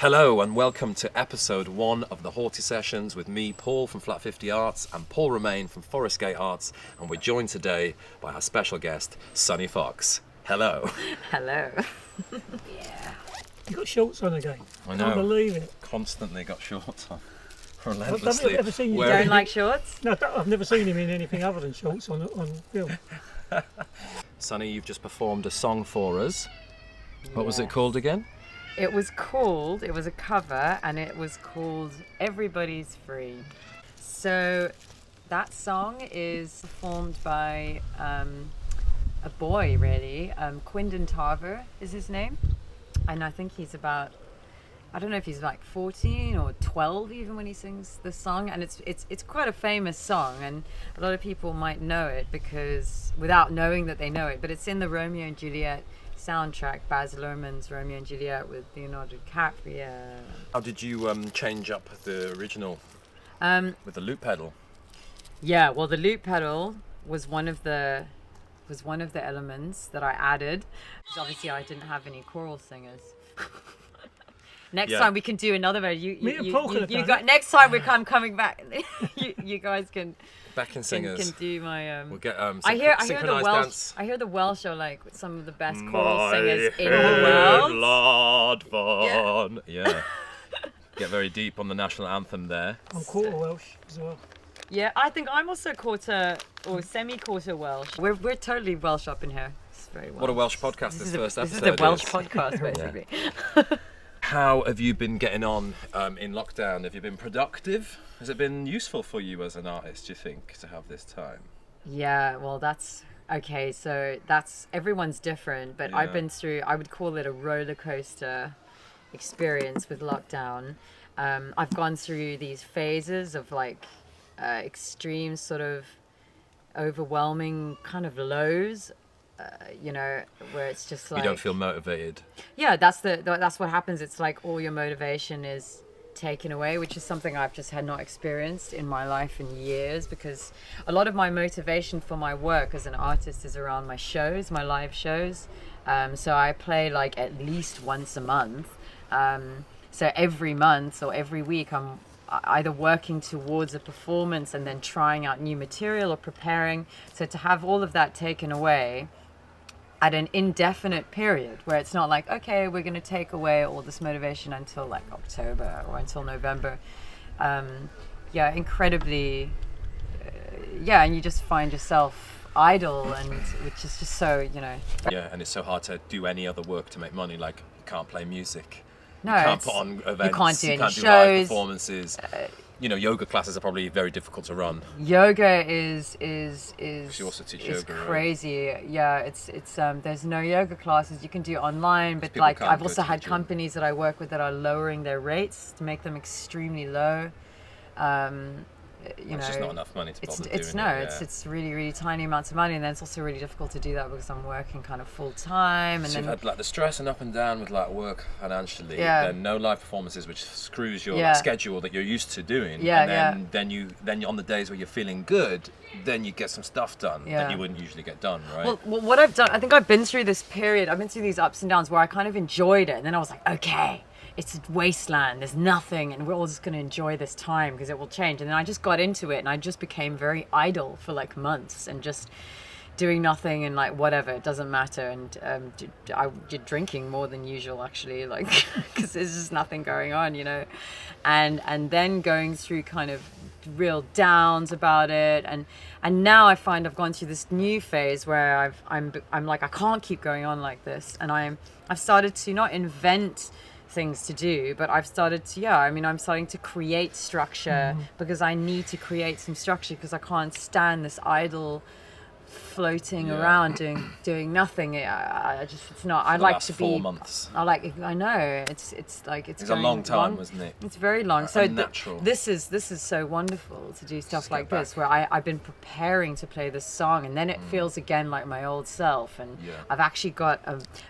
Hello and welcome to episode 1 of the Horti Sessions with me, Paul from Flat 50 Arts, and Paul Romain from Forest Gate Arts, and we're joined today by our special guest, Sannie Fox. Hello. Hello. Yeah. You got shorts on again. I know. Can't believe it. Constantly got shorts on. I've Relentlessly. never seen you. You don't like shorts? No, I've never seen him in anything other than shorts on film. Sannie, you've just performed a song for us. What was it called again? It was a cover, and it was called Everybody's Free. So that song is performed by a boy, really. Quindon Tarver is his name. And I think he's about, I don't know if he's like 14 or 12 even when he sings the song. And it's quite a famous song, and a lot of people might know it because, without knowing that they know it, but it's in the Romeo and Juliet soundtrack, Baz Luhrmann's Romeo and Juliet with Leonardo DiCaprio. How did you change up the original with the loop pedal? Yeah, well, the loop pedal was one of the elements that I added. Because obviously I didn't have any choral singers. Next time we can do another version. Next time I'm coming back. you guys can. Backing singers. Can do my. We'll get I hear the Welsh. dance. I hear the Welsh are like some of the best choral singers in the world. Lord Vaughan. Yeah. Get very deep on the national anthem there. I'm quarter Welsh as well. Yeah, I think I'm also quarter or semi-quarter Welsh. We're totally Welsh up in here. It's very Welsh. What a Welsh podcast this first episode This is the Welsh podcast, basically. How have you been getting on in lockdown? Have you been productive? Has it been useful for you as an artist, do you think, to have this time? Yeah, well, that's okay. So that's everyone's different, but I've been through, I would call it a roller coaster experience with lockdown. I've gone through these phases of like extreme sort of overwhelming kind of lows. Where it's just like you don't feel motivated. Yeah, that's what happens. It's like all your motivation is taken away, which is something I've just had not experienced in my life in years, because a lot of my motivation for my work as an artist is around my shows, my live shows. So I play like at least once a month. So every month or every week I'm either working towards a performance and then trying out new material or preparing. So to have all of that taken away at an indefinite period where it's not like, okay, we're going to take away all this motivation until like October or until November. Incredibly, and you just find yourself idle, and which is just so, Yeah, and it's so hard to do any other work to make money. Like, you can't play music. No, you can't put on events. You can't do any live shows. Performances. Yoga classes are probably very difficult to run. Yoga is You also teach yoga, crazy. Right? Yeah, it's there's no yoga classes you can do online, but people like can't I've go also to had the gym. companies that I work with that are lowering their rates to make them extremely low. It's just not enough money to bother doing it's really, really tiny amounts of money, and then it's also really difficult to do that because I'm working kind of full time. And so then you've had like the stress and up and down with like work financially, then no live performances, which screws your schedule that you're used to doing. And then you on the days where you're feeling good, then you get some stuff done that you wouldn't usually get done, right? Well, what I've done, I think I've been through this period. I've been through these ups and downs where I kind of enjoyed it, and then I was like, okay, it's a wasteland, there's nothing, and we're all just going to enjoy this time because it will change. And then I just got into it, and I just became very idle for like months and just doing nothing and like whatever, it doesn't matter. And I did drinking more than usual, actually, like because there's just nothing going on, and then going through kind of real downs about it, and now I find I've gone through this new phase where I'm like, I can't keep going on like this, and I've started to not invent things to do, but I've started to I'm starting to create structure because I need to create some structure because I can't stand this idle floating around doing nothing. It's not. I like to be 4 months. I know it's a long time, wasn't it? It's very long. So natural. This is so wonderful to do stuff like this where I've been preparing to play this song, and then it feels again like my old self, and I've actually got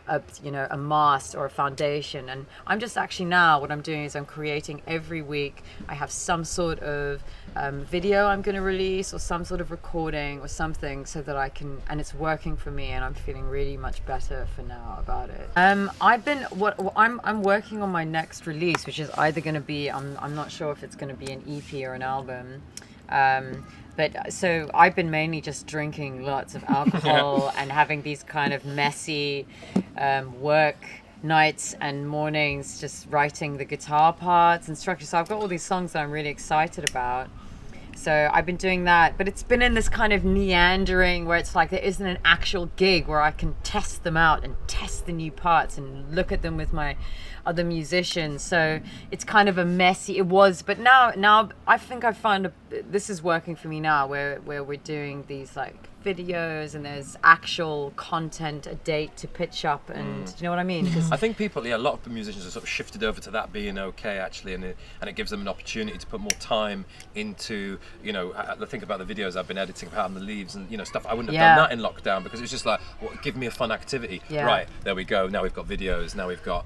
a mast or a foundation, and I'm just actually now what I'm doing is I'm creating every week. I have some sort of video I'm going to release or some sort of recording or something, so that that I can, and it's working for me, and I'm feeling really much better for now about it. I'm working on my next release, which is either going to be, I'm not sure if it's going to be an EP or an album. But so I've been mainly just drinking lots of alcohol and having these kind of messy work nights and mornings, just writing the guitar parts and structure. So I've got all these songs that I'm really excited about. So I've been doing that, but it's been in this kind of meandering where it's like there isn't an actual gig where I can test them out and test the new parts and look at them with my other musicians. So it's kind of a messy, it was, but now I think I've found this is working for me now, where we're doing these like videos and there's actual content, a date to pitch up, and do you know what I mean? I think people, a lot of the musicians are sort of shifted over to that being okay actually, and it gives them an opportunity to put more time into, I think about the videos I've been editing of Out on the Leaves and stuff. I wouldn't have done that in lockdown because it was just like, give me a fun activity. Right, there we go. Now we've got videos. Now we've got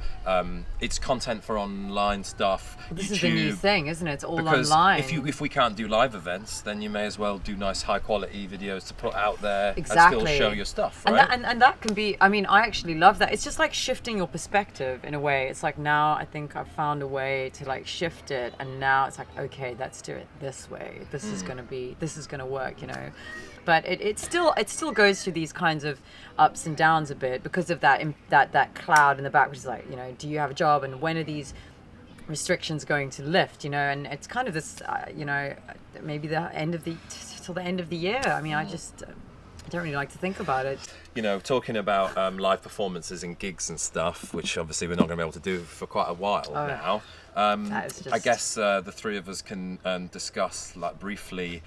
it's content for online stuff. This YouTube, is the new thing, isn't it? It's all because online. If we can't do live events, then you may as well do nice high quality videos to put out there exactly. and still show your stuff, right? And that can be, I actually love that. It's just like shifting your perspective in a way. It's like now I think I've found a way to like shift it, and now it's like, okay, let's do it this way. This is going to work, But it still goes through these kinds of ups and downs a bit because of that cloud in the back, which is like, do you have a job, and when are these restrictions going to lift, and it's kind of this, maybe till the end of the year. I don't really like to think about it. Talking about live performances and gigs and stuff, which obviously we're not going to be able to do for quite a while now. I guess the three of us can discuss briefly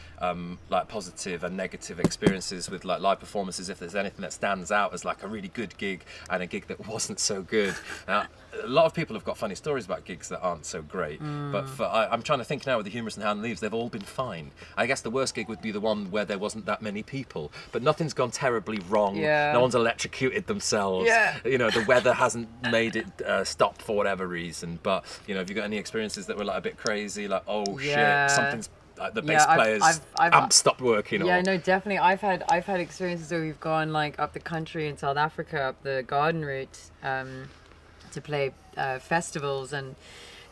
positive and negative experiences with live performances, if there's anything that stands out as a really good gig and a gig that wasn't so good. Now, a lot of people have got funny stories about gigs that aren't so great, but I'm trying to think now with the Humorous and How It Leaves, they've all been fine. I guess the worst gig would be the one where there wasn't that many people, but nothing's gone terribly wrong. No one's electrocuted themselves. The weather hasn't made it stop for whatever reason, but have you got any experiences that were a bit crazy, shit, something's the bass player's amp stopped working? No, definitely. I've had experiences where we've gone up the country in South Africa, up the garden route, to play festivals, and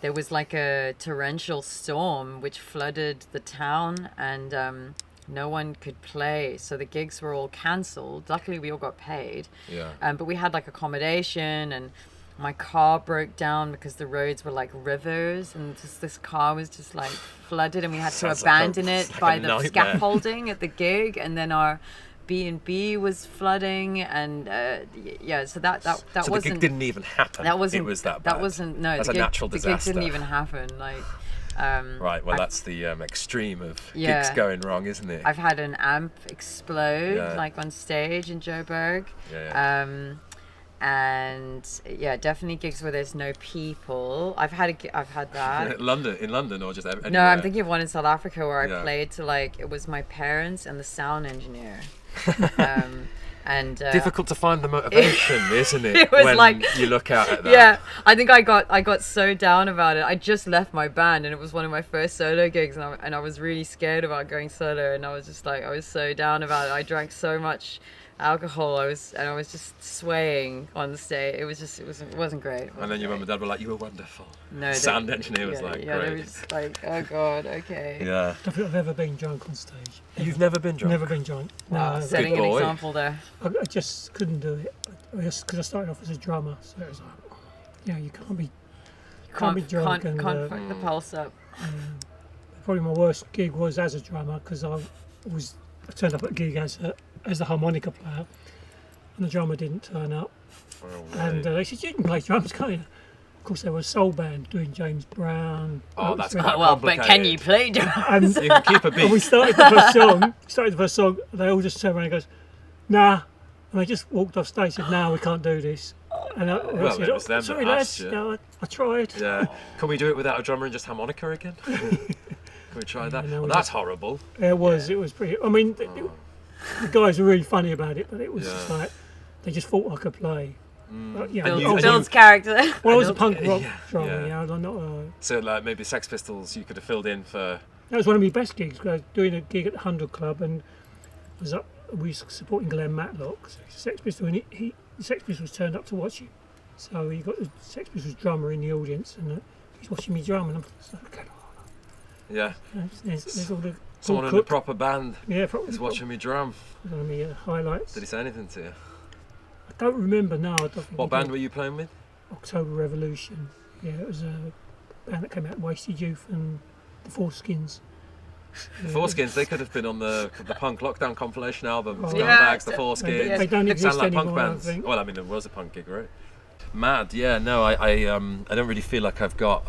there was a torrential storm which flooded the town, and no one could play, so the gigs were all cancelled. Luckily we all got paid, but we had accommodation, and my car broke down because the roads were like rivers, and this car was just flooded, and we had to abandon it by the scaffolding at the gig, and then our B&B was flooding, and so that so wasn't, the gig didn't even happen. It was that bad. That wasn't, no, that's a natural disaster. The gig didn't even happen. Right, well, that's the extreme of gigs going wrong, isn't it? I've had an amp explode on stage in Joburg. And definitely gigs where there's no people. I've had that. in London or just anywhere? No, I'm thinking of one in South Africa where I played to it was my parents and the sound engineer. And difficult to find the motivation, isn't it? It was when you look out at that. Yeah, I think I got so down about it. I just left my band, and it was one of my first solo gigs, and I was really scared about going solo, and I was just I was so down about it. I drank so much alcohol, I was just swaying on the stage. It wasn't great. And then your mum and dad were like, "You were wonderful." No, the sound engineer was great. They were just oh god, okay. I don't think I've ever been drunk on stage. You've never been drunk? Never been drunk. Wow, No, setting an example there. I just couldn't do it. Because I started off as a drummer, so it was you can't be drunk. Can't fuck the pulse up. Probably my worst gig was as a drummer, because I turned up at a gig as the harmonica player, and the drummer didn't turn up. And they said, "You can play drums, can't you?" Of course, there was a soul band doing James Brown. Oh, that's quite well, complicated. but can you play drums? You can keep a beat. And we started the first song. They all just turned around and goes, "Nah," and they just walked off stage. Said, "No, we can't do this." And I said, it was them "Sorry, that lads, asked, no, I tried." Yeah. Can we do it without a drummer and just harmonica again? Can we try that? That's horrible. It was. It was pretty. I mean, the guys were really funny about it, but it was just they just thought I could play. But, Bill's character. Well, I was a punk rock drummer. I'm not. So maybe Sex Pistols, you could have filled in for. That was one of my best gigs. I was doing a gig at the 100 Club, and was up we was supporting Glenn Matlock, Sex Pistols, and the Sex Pistols turned up to watch him. So you got the Sex Pistols drummer in the audience, and he's watching me drum, and I'm just like, okay, yeah. There's all the someone in a proper band is watching me drum. One of my highlights. Did he say anything to you? I don't remember. No, I don't think. What band were you playing with? October Revolution. Yeah, it was a band that came out, Wasted Youth and the Foreskins. The Foreskins, they could have been on the punk lockdown compilation album. Oh, Scumbags, the Foreskins. They don't exist sound like anymore, punk bands. I think. Well, I mean, it was a punk gig, right? Mad, yeah. No, I don't really feel like I've got.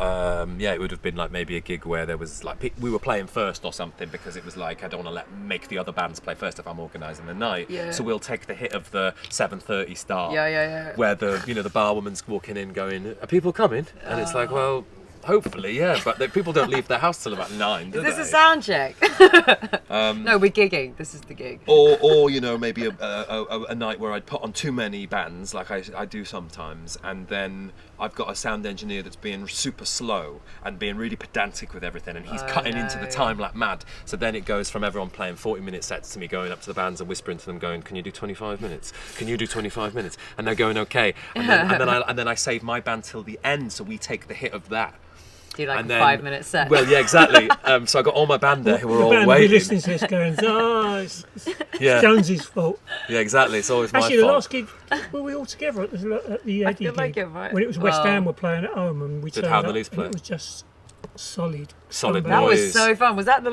It would have been like maybe a gig where there was like we were playing first or something, because it was like I don't want to make the other bands play first if I'm organising the night. Yeah. So we'll take the hit of the 7:30 start. Yeah. Where the bar woman's walking in, going, "Are people coming?" And it's like, well. Hopefully, yeah, but people don't leave their house till about 9, do Is this they? a sound check? No, we're gigging. This is the gig. Or maybe a night where I'd put on too many bands, like I do sometimes, and then I've got a sound engineer that's being super slow and being really pedantic with everything, and he's cutting into the time like mad. So then it goes from everyone playing 40-minute sets to me going up to the bands and whispering to them, going, "Can you do 25 minutes? Can you do 25 minutes?" And they're going, "Okay." And then I save my band till the end, so we take the hit of that. Do like a 5-minute set. Well, yeah, exactly. So I got all my band there who were all waiting. Listening to this going, it's Jonesy's fault. Yeah, exactly. It's always my fault. Actually, the last gig, were we all together at the Eddie gig? Like it might. When it was West Ham were playing at home, and we turned up, and play? it was just solid. That was so fun. Was that it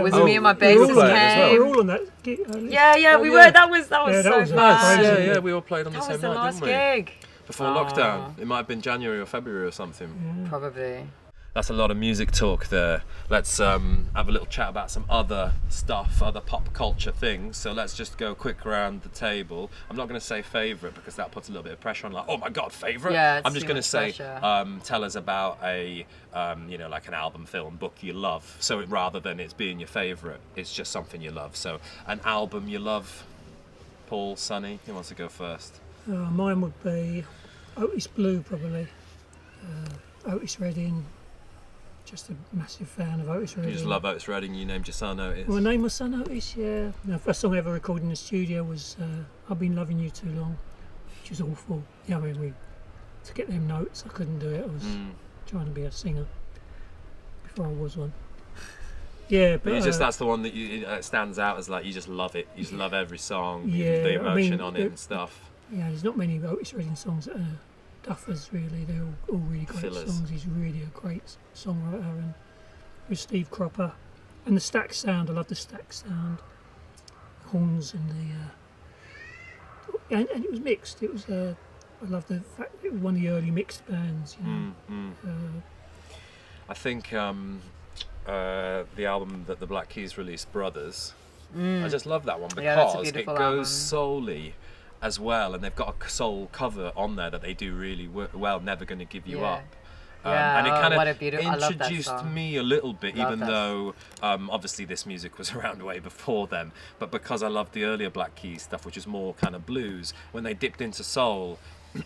was me and my bassist came. Well. We were all on that gig. We were. That was so fun. Yeah, we all played on the same night, didn't we? That was the didn't last we? gig. Before lockdown. It might have been January or February or something. Yeah. Probably. That's a lot of music talk there. Let's have a little chat about some other stuff, other pop culture things. So let's just go quick around the table. I'm not going to say favourite, because that puts a little bit of pressure on, like, oh my god, favourite. Yeah, I'm just going to say, pressure. tell us about a, like an album, film, book you love. So rather than it's being your favourite, it's just something you love. So an album you love. Paul, Sonny, who wants to go first? Mine would be Otis Blue, probably. Otis Redding. Just a massive fan of Otis Redding. You just love Otis Redding. You named your son Otis. Well, I named my son Otis, yeah. The first song I ever recorded in the studio was I've Been Loving You Too Long, which was awful. Yeah, I mean, to get them notes, I couldn't do it. I was trying to be a singer before I was one. Yeah, but that's the one that you stands out as, like, you just love it. You just love every song, the emotion on it and stuff. Yeah, there's not many Otis Redding songs that are duffers, really. They're all really great songs. He's really a great songwriter, and with Steve Cropper and the Stax sound. I love the Stax sound, horns, and and it was mixed. It was I love the fact that it was one of the early mixed bands. I think the album that the Black Keys released, Brothers. I just love that one because it goes solely as well, and they've got a soul cover on there that they do really well. Never Gonna Give You Up. And it kind of introduced me a little bit, even though obviously this music was around way before them. But because I loved the earlier Black Keys stuff, which is more kind of blues, when they dipped into soul,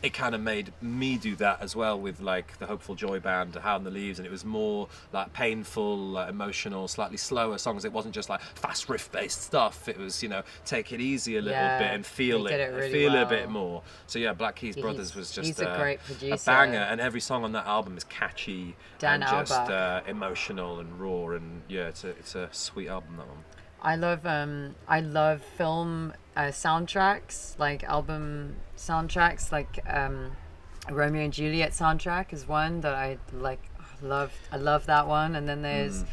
it kind of made me do that as well with, like, the Hopeful Joy Band, How in the Leaves, and it was more like painful, emotional, slightly slower songs. It wasn't just like fast riff-based stuff. It was, take it easy a little bit and feel it a bit more. So yeah, Black Keys Brothers was just a great producer, a banger, and every song on that album is catchy and just emotional and raw, and yeah, it's a sweet album, that one. I love film soundtracks, like album soundtracks, like Romeo and Juliet soundtrack is one that I like. I love that one. And then there's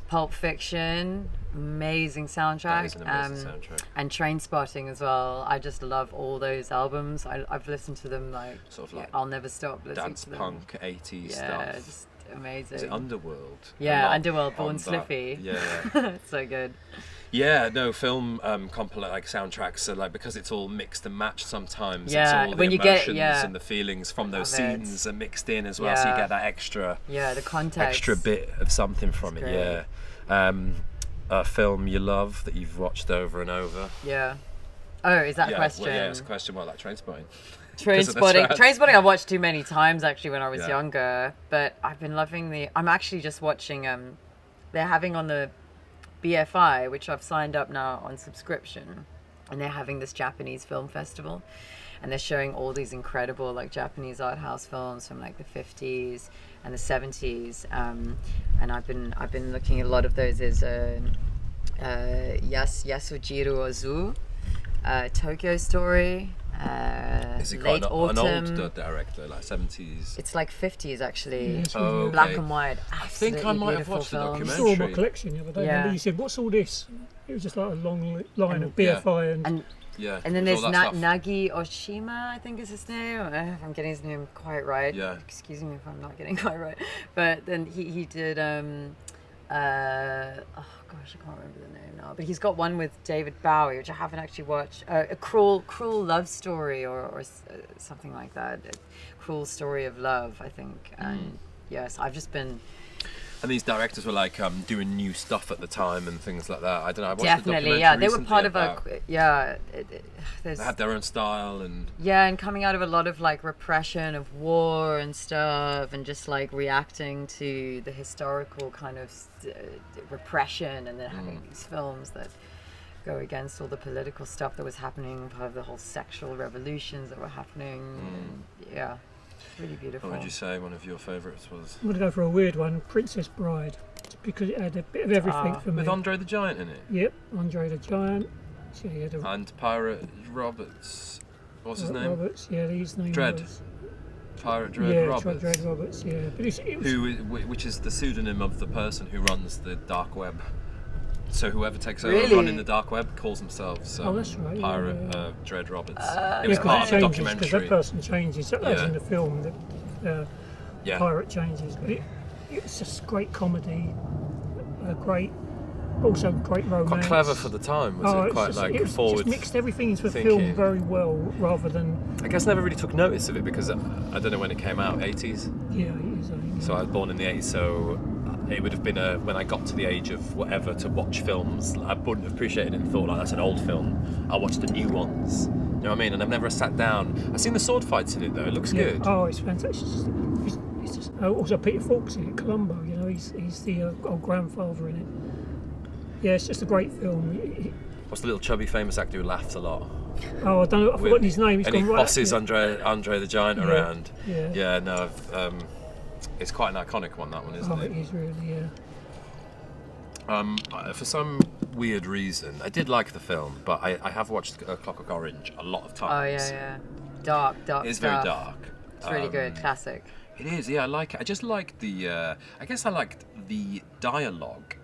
Pulp Fiction, amazing soundtrack. That is an amazing soundtrack. And Trainspotting as well. I just love all those albums. I've listened to them sort of like I'll never stop listening to them. Dance punk 80s stuff. Yeah, just amazing. Is it Underworld? Yeah, Underworld, Born Slippy. Yeah. So good. Yeah, no, film soundtracks, so like, because it's all mixed and matched sometimes. Yeah, it's all when the you emotions get and the feelings from those scenes are mixed in as well, so you get that extra the context, extra bit of something from it. Great. Yeah. A film you love that you've watched over and over. Yeah. Oh, is that a question? Well, yeah, it's a question. What, like Trainspotting? Trainspotting I watched too many times actually when I was younger, but I've been loving I'm actually just watching they're having on the BFI, which I've signed up now on subscription. and they're having this Japanese film festival, and they're showing all these incredible like Japanese art house films from like the 50s and the 70s, and I've been looking at a lot of those. There's Yasujiro Ozu, Tokyo Story. Is he Late quite Autumn. an old director, like 70s? It's like 50s actually. Yeah, Black and white. I think I might have watched the I saw documentary. my collection the other day. Yeah. And you said, "What's all this?" It was just like a long line of BFI And Yeah. then there's there's all that stuff. Nagi Oshima, I think is his name. If I'm getting his name quite right. Yeah. Excuse me if I'm not getting quite right. But then he did oh gosh, I can't remember the name now. But he's got one with David Bowie, which I haven't actually watched. A cruel love story or something like that. A cruel story of love, I think. And yes, I've just been. And these directors were like doing new stuff at the time and things like that. I don't know. I watched Definitely, the yeah. documentary They were part of recently they had their own style and. Yeah, and coming out of a lot of like repression of war and stuff, and just like reacting to the historical kind of repression, and then having these films that go against all the political stuff that was happening, part of the whole sexual revolutions that were happening. Yeah, really beautiful. What would you say one of your favourites was? I'm going to go for a weird one, Princess Bride, because it had a bit of everything for me. With Andre the Giant in it? Yep, Andre the Giant. So he had And Pirate Roberts. What's his name? Roberts, yeah, his name Dread. was. Pirate Dread Yeah, Roberts. Dread Roberts, yeah. But it was Which is the pseudonym of the person who runs the dark web. So whoever takes over Really? running the dark web calls themselves Oh, that's right, Pirate yeah. Dread Roberts. yeah, It was 'cause part it of the changes, 'cause documentary. that person changes. That's Yeah. in the film. The Yeah. pirate changes. But it's just great comedy, also great romance. Quite clever for the time, was it? it's Quite just, like it was forward. just mixed everything into a thinking. film very well, rather than I guess I never really took notice of it because I don't know when it came out, 80s. yeah. It is, I think, So I was born in the 80s, so it would have been when I got to the age of whatever to watch films, I wouldn't have appreciated it and thought, like, that's an old film. I'll watch the new ones. You know what I mean? And I've never sat down. I've seen the sword fights in it though, it looks good. Oh, it's fantastic. It's just also Peter Falk's in it, Columbo. You know, he's the old grandfather in it. Yeah, it's just a great film. What's the little chubby famous actor who laughs a lot? Oh, I don't know. I've forgotten his name. He's And he gone right bosses up there. Andre the Giant Yeah, around. yeah. Yeah, no, it's quite an iconic one, that one, isn't Oh, it? it is really, yeah. For some weird reason, I did like the film, but I have watched Clockwork Orange a lot of Oh times. yeah. Dark It's stuff. very dark. It's really good, classic. It is, yeah, I like it. I just liked I guess I liked the dialogue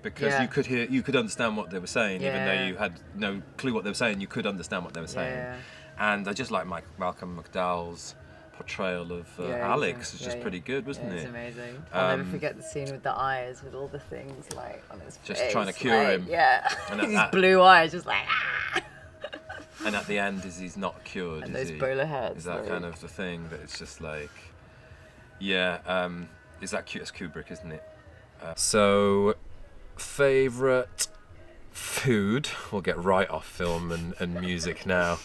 because Yeah. you could understand what they were saying, even though Yeah. you had no clue what they were saying. You could understand what they were saying, Yeah. and I just like Malcolm McDowell's portrayal of Yeah, Alex. he's It's just pretty good, wasn't It's it? amazing. I'll never Um, forget the scene with the eyes, with all the things like on his Just face. trying to cure like, him. Yeah. And These that- blue eyes, just like ah. And at the end, he's not cured, And is those he? bowler hats, Is that like- kind of the thing that it's just like, yeah, is that cute as Kubrick, isn't it? So, favourite food? We'll get right off film and music now.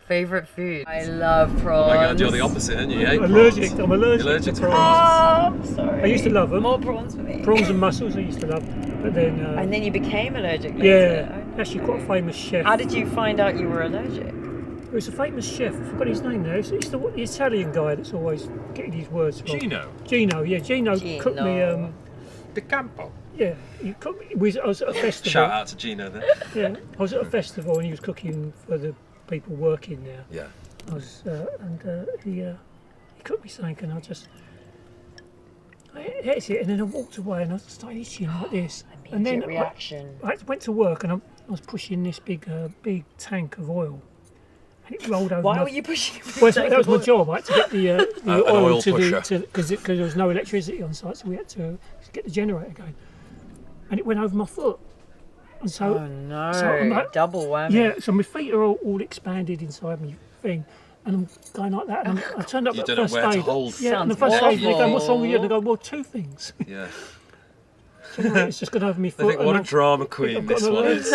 Favorite food? I love prawns. Oh my god, you're the opposite, aren't you? You hate I'm prawns. allergic to Allergic to prawns. Oh, sorry. I used to love them. More prawns for me. Prawns and mussels I used to love, but then And then you became allergic yeah, later. actually quite a famous chef. How did you find out you were allergic? It was a famous chef. I forgot his name now. It's the Italian guy that's always getting his words wrong. Gino. Gino cooked me. De Campo. Yeah, he cooked me. I was at a festival. Shout out to Gino there. Yeah, I was at a festival and he was cooking for the people working there. Yeah. I was, he cooked me something, and I ate it, and then I walked away, and I started itching like this. And then reaction. I went to work, and I was pushing this big tank of oil, and it rolled over. Why were you pushing? Well, that was my job. I had to get the An oil oil to pusher. because there was no electricity on site, so we had to get the generator going, and it went over my foot. And so, Oh no! so I'm like- Double whammy. yeah, so my feet are all expanded inside my thing, and I'm going like that, and I turned up You at don't know first where to aid. hold. Yeah, and the Sounds first aid, they go, awful. "What's wrong with you?" And I go, "Well, two things." Yeah. It's just gone over my I foot. think, what a drama queen I've got this an one allergy. is.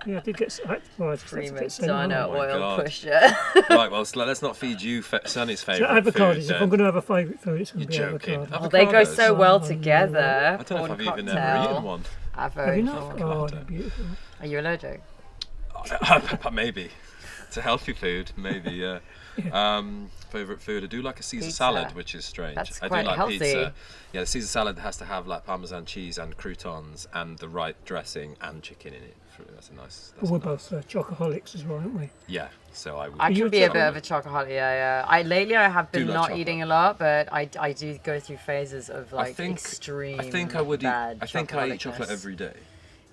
Yeah, I did get. Well, I just had to Prima get sent donna home. my oil God. pusher. Right, well, let's not feed you Sonny's So favourite avocados. food. If then. I'm going to have a favourite food, it's going to be You're joking. avocado. Well, they go Avocados? so well Oh, together. I don't know if Prawn I've even cocktail. ever eaten one. Have you not? Avocado. Oh, they're beautiful. Are you allergic? Maybe. It's a healthy food, maybe, yeah. Favourite food? I do like a Caesar Pizza. salad, which is strange. That's I quite do like healthy. pizza. Yeah, the Caesar salad has to have like Parmesan cheese and croutons and the right dressing and chicken in it. That's a nice. We're both chocoholics as well, aren't we? Yeah, so I would. I you can a be a bit chocolate? of a chocoholic. Yeah. Lately I have been Do like not chocolate. eating a lot, but I do go through phases of like I extreme. think I would eat. bad I think I eat chocolate chocoholicness. every day.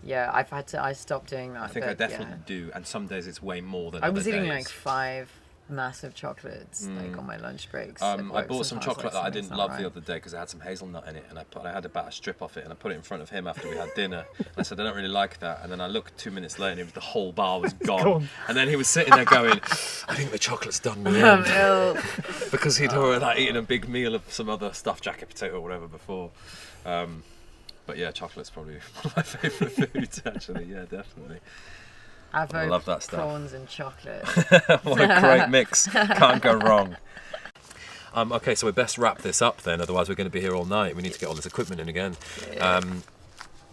Yeah, I stopped doing that. I think I definitely do, and some days it's way more than I other was eating days. like 5 massive chocolates like on my lunch breaks. I at work bought some sometimes, chocolate like, that I something's didn't not love the right. other day because it had some hazelnut in it, and I had about a strip off it, and I put it in front of him after we had dinner. And I said I don't really like that, and then I looked 2 minutes later, and the whole bar was gone. Gone. And then he was sitting there going, "I think the chocolate's done me in," Ill. because he'd already eaten a big meal of some other stuffed jacket potato or whatever before. But yeah, chocolate's probably one of my favourite foods, actually. Yeah, definitely. I love that stuff. Prawns and chocolate. What a great mix. Can't go wrong. Okay, so we best wrap this up then, otherwise we're going to be here all night. We need to get all this equipment in again.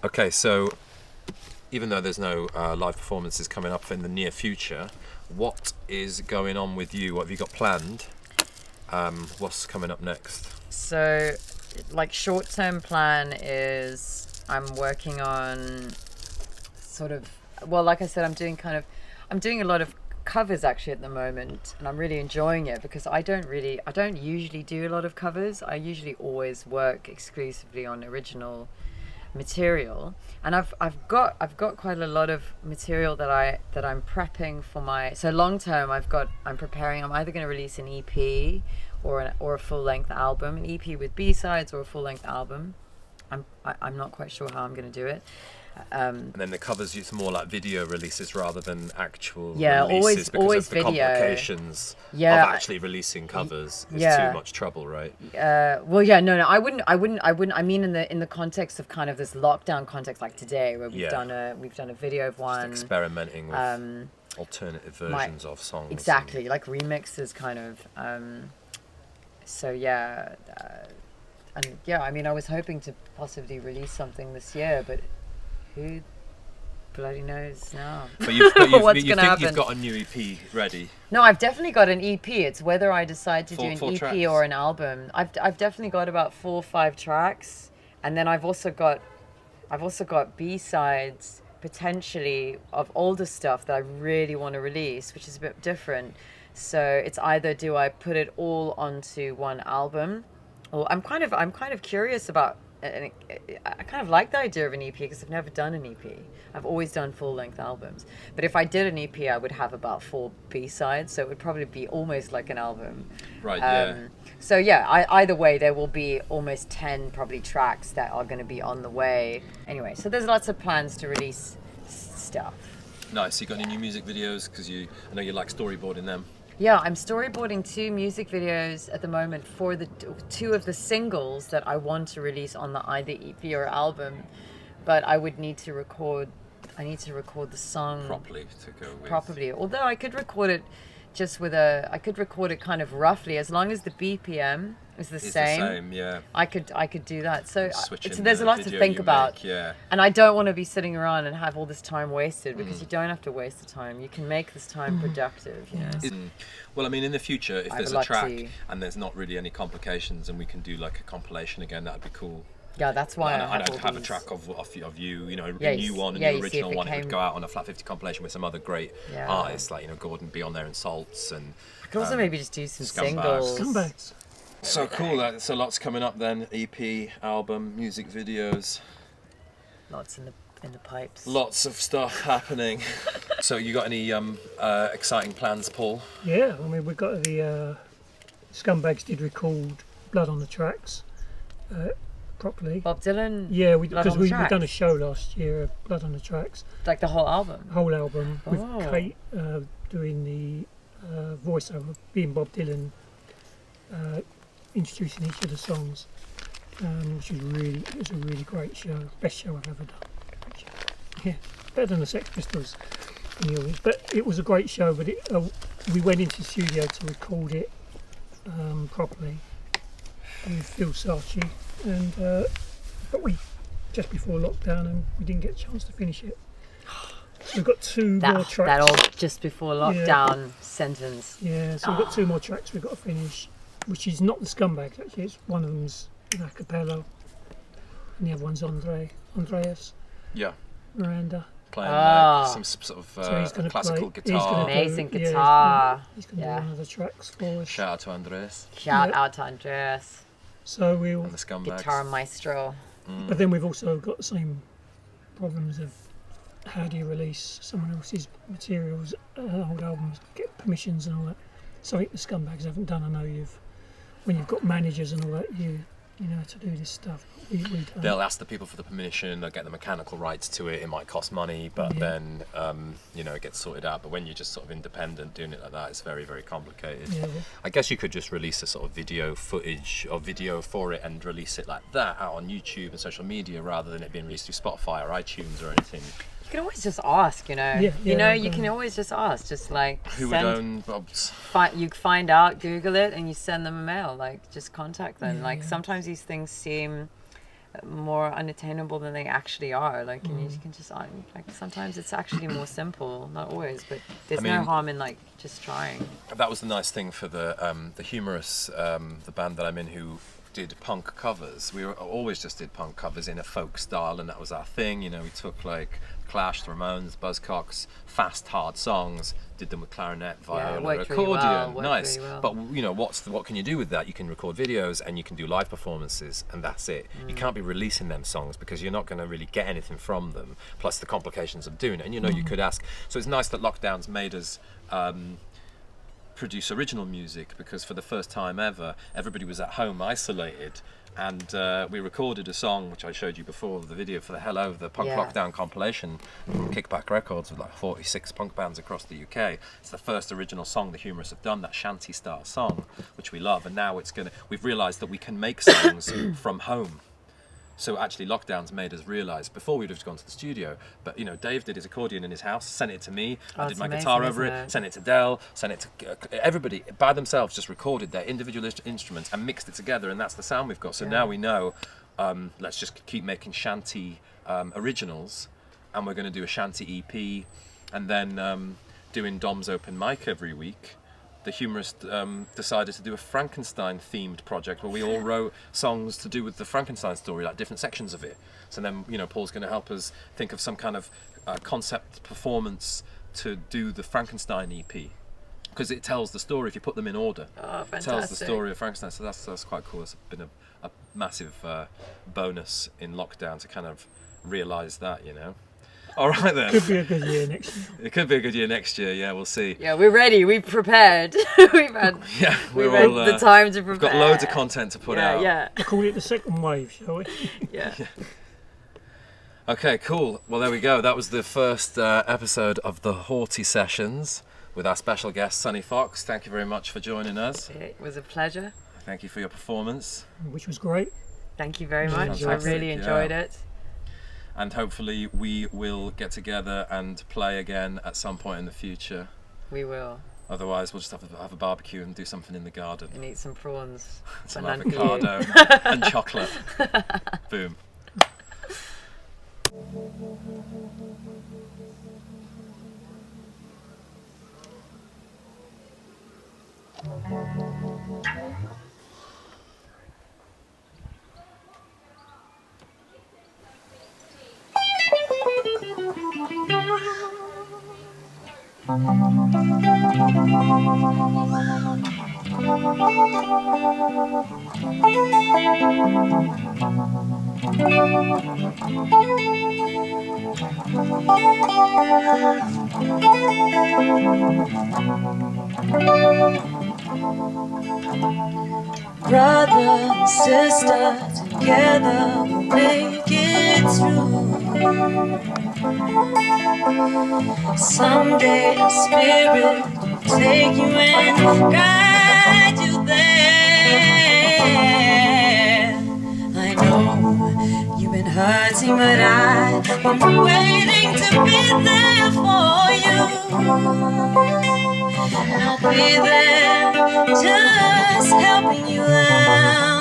Okay, so even though there's no live performances coming up in the near future, what is going on with you? What have you got planned? What's coming up next? So, like, short-term plan is I'm working on sort of, well, like I said, I'm doing a lot of covers actually at the moment, and I'm really enjoying it because I don't usually do a lot of covers. I usually always work exclusively on original material, and I've got quite a lot of material that I'm prepping for my, so long term I'm preparing. I'm either going to release an EP or a full-length album, an EP with B-sides or a full-length album. I'm not quite sure how I'm going to do it. And then the covers, it's more like video releases rather than actual Yeah, releases always because of the video. complications Yeah. of actually releasing covers. It's Yeah. too much trouble, right? Well, yeah, no, I wouldn't. I mean, in the context of kind of this lockdown context, like today, where we've done a video of one. Just experimenting with alternative versions of songs. Exactly, like remixes, kind of. So yeah, and yeah, I mean, I was hoping to possibly release something this year, but who bloody knows now? But you What's think gonna happen? you've got a new EP ready? No, I've definitely got an EP. It's whether I decide to do an Full EP tracks? or an album. I've definitely got about 4 or 5 tracks, and then I've also got B-sides potentially of older stuff that I really want to release, which is a bit different. So it's either do I put it all onto one album, or I'm kind of curious about. And I kind of like the idea of an EP because I've never done an EP. I've always done full-length albums. But if I did an EP, I would have about 4 B-sides, so it would probably be almost like an album. Right, yeah. So yeah, either way, there will be almost 10 probably tracks that are going to be on the way. Anyway, so there's lots of plans to release stuff. Nice. You got any new music videos? Because I know you like storyboarding them. Yeah, I'm storyboarding 2 music videos at the moment for the 2 of the singles that I want to release on the either EP or album, but I would need to record. I need to record the song Properly to go with. properly. Although I could record it just with I could record it kind of roughly, as long as the BPM is the It's same. the same, yeah. I could do that. So Switch in there's a the lot to video think you about. make, yeah. And I don't want to be sitting around and have all this time wasted, because you don't have to waste the time. You can make this time productive, you know. Well, I mean, in the future, if I there's would a like track to- and there's not really any complications and we can do like a compilation again, that'd be cool. Yeah, that's why And I I'd all have a these. track of you, you know, Yeah, a new you one, a yeah, new you see original if it one. It would came- go out on a Flat 50 compilation with some other great Yeah. artists, like, you know, Gordon be on there and Salts and. I could also maybe just do some Scumbags. singles. Scumbags. So cool. So lots coming up then. EP, album, music videos. Lots in the pipes. Lots of stuff happening. So you got any exciting plans, Paul? Yeah, I mean, we got the Scumbags did record Blood on the Tracks properly. Bob Dylan. Yeah, Blood because on the we've Tracks? done a show last year of Blood on the Tracks, Like the whole album. whole album, with Oh. Kate doing the voiceover, being Bob Dylan, introducing each of the songs, which was it was a really great show, best show I've ever done. Great show. Yeah, better than the Sex Pistols, but it was a great show. But we went into the studio to record it properly with Phil Sarchi, and but we just before lockdown, and we didn't get a chance to finish it. So we've got two more tracks. That old just before lockdown sentence. Yeah, so we've got 2 more tracks we've got to finish, which is not the Scumbags actually. It's one of them's a cappella, and the other one's Andreas. Yeah. Miranda. Playing some sort of classical guitar. Amazing guitar. He's going to do one of the tracks for us. Shout out to Andreas. Shout out to Andreas. So we'll... And the Scumbags. Guitar maestro. But then we've also got the same problems of how do you release someone else's materials, old albums, get permissions and all that. Something the Scumbags haven't done. I know when you've got managers and all that, you know how to do this stuff. We don't. They'll ask the people for the permission, they'll get the mechanical rights to it, it might cost money, but then, it gets sorted out. But when you're just sort of independent doing it like that, it's very, very complicated. Yeah. I guess you could just release a sort of video footage or video for it and release it like that out on YouTube and social media rather than it being released through Spotify or iTunes or anything. You can always just ask, you know. You can always just ask, just like who would own Bob's. You find out, Google it, and you send them a mail. Like, just contact them. Sometimes these things seem more unattainable than they actually are. Like, and you can just sometimes it's actually more simple. Not always, but there's no harm in just trying. That was the nice thing for the Humorous, the band that I'm in, who did punk covers. We always just did punk covers in a folk style, and that was our thing. We took Clash, the Ramones, Buzzcocks, fast, hard songs, did them with clarinet, viola, accordion. Nice. Really well. But what can you do with that? You can record videos and you can do live performances, and that's it. You can't be releasing them songs because you're not going to really get anything from them. Plus the complications of doing it. And you could ask. So it's nice that lockdowns made us produce original music, because for the first time ever, everybody was at home isolated, and we recorded a song which I showed you before, the video for the Hello, the Punk Lockdown compilation from Kickback Records with 46 punk bands across the UK. It's the first original song the Humorists have done, that shanty style song, which we love, and now we've realised that we can make songs from home. So actually lockdowns made us realise, before we'd have gone to the studio, but Dave did his accordion in his house, sent it to me, I did my guitar over it, sent it to Del, sent it to everybody, by themselves just recorded their individual instruments and mixed it together, and that's the sound we've got. So now we know, let's just keep making shanty originals, and we're going to do a shanty EP, and then doing Dom's open mic every week. The Humorist decided to do a Frankenstein-themed project where we all wrote songs to do with the Frankenstein story, like different sections of it. So then, Paul's going to help us think of some kind of concept performance to do the Frankenstein EP, because it tells the story if you put them in order. Oh, fantastic. It tells the story of Frankenstein, so that's quite cool. It's been a massive bonus in lockdown to kind of realise that, All right then. Could be a good year next year. It could be a good year next year. Yeah, we'll see. Yeah, we're ready. We've prepared. we've had the time to prepare. We've got loads of content to put out. Yeah. We'll call it the second wave, shall we? Yeah. Okay, cool. Well, there we go. That was the first episode of the Horti Sessions with our special guest, Sannie Fox. Thank you very much for joining us. It was a pleasure. Thank you for your performance. Which was great. Thank you very much. Fantastic. I really enjoyed it. And hopefully we will get together and play again at some point in the future. We will. Otherwise, we'll just have a barbecue and do something in the garden. And eat some prawns. Some avocado and chocolate. Boom. Brother and sister, together we'll make it through. Someday the spirit will take you and guide you there. I know you've been hurting, but I've been waiting to be there for you. And I'll be there, just helping you out.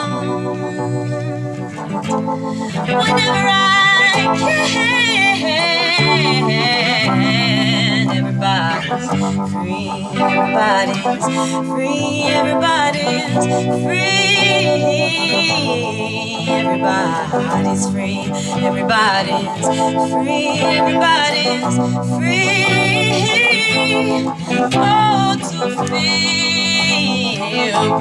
Whenever I free. Everybody's free. Everybody's free. Everybody's free. Everybody's free. Everybody's free. Oh, to feel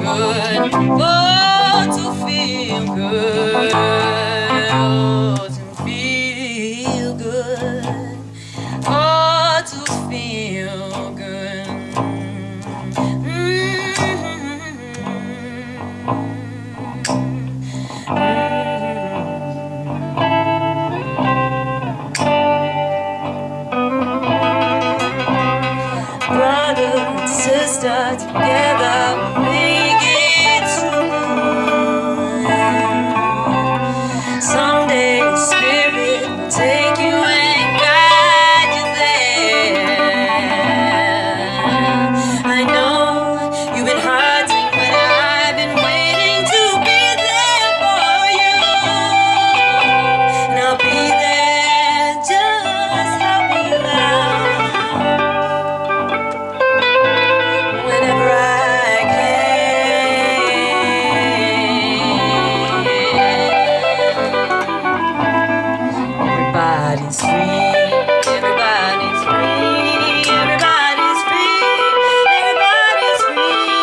good. Oh, to feel good. Oh, to feel good. Oh, to feel good. Brother and sister together make it through. Someday the spirit will take you and guide you there. I know you've been hurting, but I've been waiting to be there for you. And I'll be there, just help me out whenever I can. Everybody's free. Everybody's free. Everybody's free. Everybody's free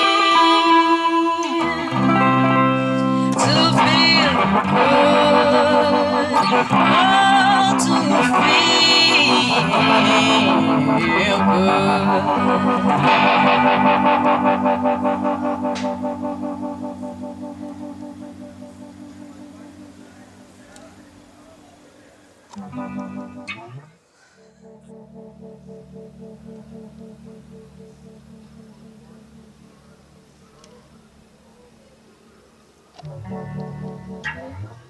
to feel good. Oh, to feel good.